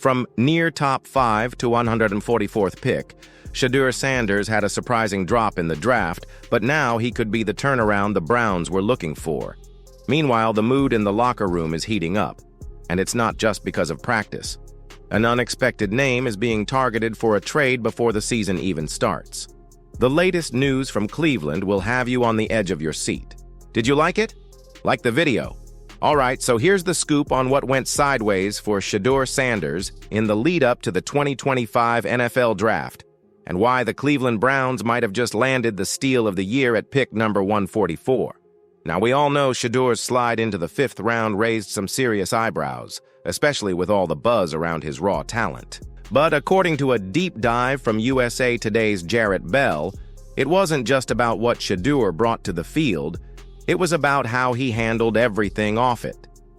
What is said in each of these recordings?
From near top 5 to 144th pick, Shedeur Sanders had a surprising drop in the draft, but now he could be the turnaround the Browns were looking for. Meanwhile, the mood in the locker room is heating up, and it's not just because of practice. An unexpected name is being targeted for a trade before the season even starts. The latest news from Cleveland will have you on the edge of your seat. Did you like it? Like the video? Alright, so here's the scoop on what went sideways for Shedeur Sanders in the lead-up to the 2025 NFL Draft, and why the Cleveland Browns might have just landed the steal of the year at pick number 144. Now, we all know Shedeur's slide into the 5th round raised some serious eyebrows, especially with all the buzz around his raw talent. But according to a deep dive from USA Today's Jarrett Bell, it wasn't just about what Shedeur brought to the field, it was about how he handled everything off it.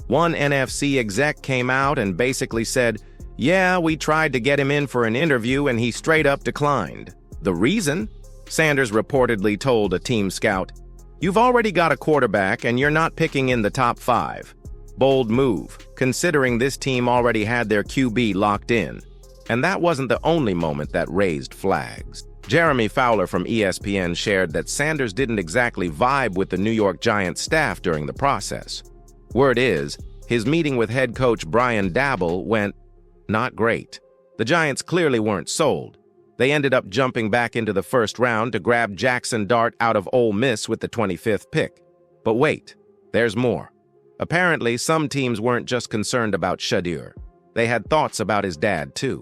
One NFC exec came out and basically said, "Yeah, we tried to get him in for an interview and he straight up declined." The reason? Sanders reportedly told a team scout, "You've already got a quarterback and you're not picking in the top 5. Bold move, considering this team already had their QB locked in." And that wasn't the only moment that raised flags. Jeremy Fowler from ESPN shared that Sanders didn't exactly vibe with the New York Giants staff during the process. Word is, his meeting with head coach Brian Daboll went not great. The Giants clearly weren't sold. They ended up jumping back into the 1st round to grab Jackson Dart out of Ole Miss with the 25th pick. But wait, there's more. Apparently, some teams weren't just concerned about Shedeur. They had thoughts about his dad, too.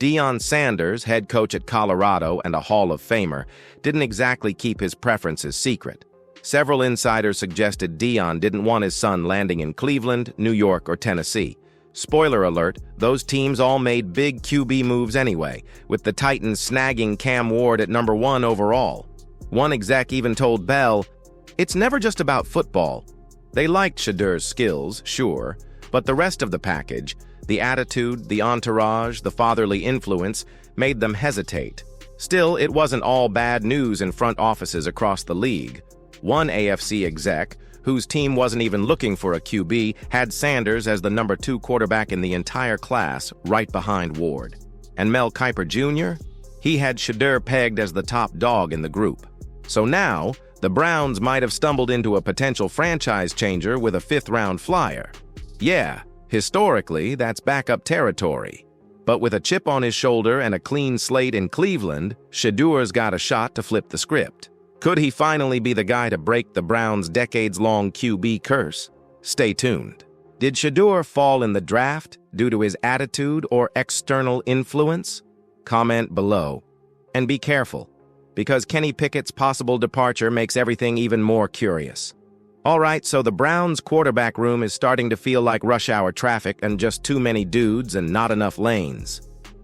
Deion Sanders, head coach at Colorado and a Hall of Famer, didn't exactly keep his preferences secret. Several insiders suggested Deion didn't want his son landing in Cleveland, New York, or Tennessee. Spoiler alert, those teams all made big QB moves anyway, with the Titans snagging Cam Ward at number 1 overall. One exec even told Bell, "It's never just about football." They liked Shedeur's skills, sure, but the rest of the package, the attitude, the entourage, the fatherly influence, made them hesitate. Still, it wasn't all bad news in front offices across the league. One AFC exec, whose team wasn't even looking for a QB, had Sanders as the number 2 quarterback in the entire class, right behind Ward. And Mel Kiper Jr.? He had Shedeur pegged as the top dog in the group. So now, the Browns might have stumbled into a potential franchise changer with a 5th-round flyer. Yeah, historically, that's backup territory. But with a chip on his shoulder and a clean slate in Cleveland, Shedeur's got a shot to flip the script. Could he finally be the guy to break the Browns' decades-long QB curse? Stay tuned. Did Shedeur fall in the draft due to his attitude or external influence? Comment below. And be careful, because Kenny Pickett's possible departure makes everything even more curious. Alright, so the Browns' quarterback room is starting to feel like rush hour traffic and just too many dudes and not enough lanes.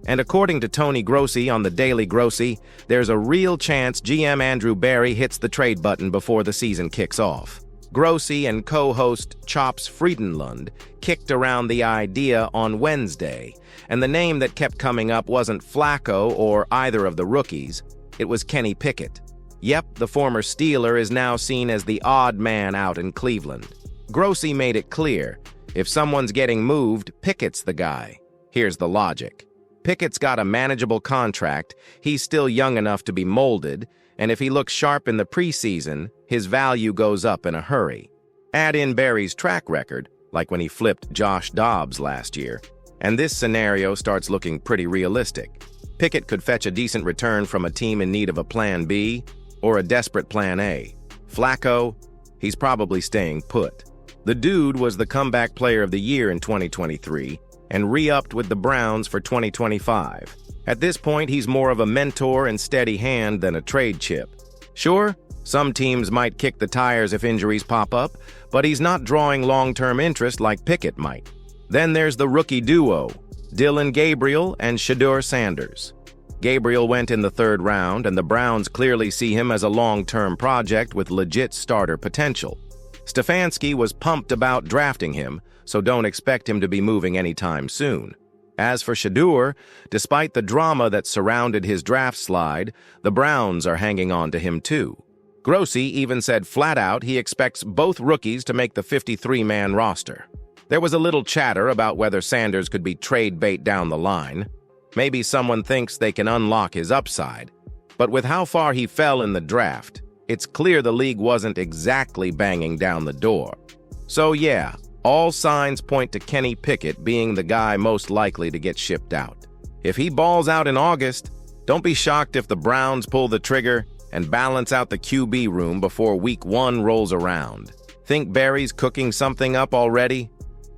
And according to Tony Grossi on the Daily Grossi, there's a real chance GM Andrew Berry hits the trade button before the season kicks off. Grossi and co-host Chops Friedenlund kicked around the idea on Wednesday, and the name that kept coming up wasn't Flacco or either of the rookies, it was Kenny Pickett. Yep, the former Steeler is now seen as the odd man out in Cleveland. Grossi made it clear, if someone's getting moved, Pickett's the guy. Here's the logic. Pickett's got a manageable contract, he's still young enough to be molded, and if he looks sharp in the preseason, his value goes up in a hurry. Add in Berry's track record, like when he flipped Josh Dobbs last year, and this scenario starts looking pretty realistic. Pickett could fetch a decent return from a team in need of a plan B or a desperate plan A. Flacco, he's probably staying put. The dude was the comeback player of the year in 2023, and re-upped with the Browns for 2025. At this point, he's more of a mentor and steady hand than a trade chip. Sure, some teams might kick the tires if injuries pop up, but he's not drawing long-term interest like Pickett might. Then there's the rookie duo, Dillon Gabriel and Shedeur Sanders. Gabriel went in the 3rd round, and the Browns clearly see him as a long-term project with legit starter potential. Stefanski was pumped about drafting him, so don't expect him to be moving anytime soon. As for Shedeur, despite the drama that surrounded his draft slide, the Browns are hanging on to him too. Grossi even said flat out he expects both rookies to make the 53-man roster. There was a little chatter about whether Sanders could be trade bait down the line. Maybe someone thinks they can unlock his upside. But with how far he fell in the draft, it's clear the league wasn't exactly banging down the door. So yeah, all signs point to Kenny Pickett being the guy most likely to get shipped out. If he balls out in August, don't be shocked if the Browns pull the trigger and balance out the QB room before Week 1 rolls around. Think Barry's cooking something up already?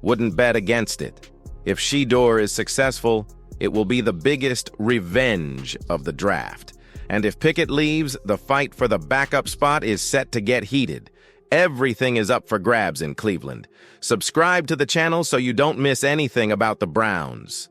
Wouldn't bet against it. If Shedeur is successful, it will be the biggest revenge of the draft. And if Pickett leaves, the fight for the backup spot is set to get heated. Everything is up for grabs in Cleveland. Subscribe to the channel so you don't miss anything about the Browns.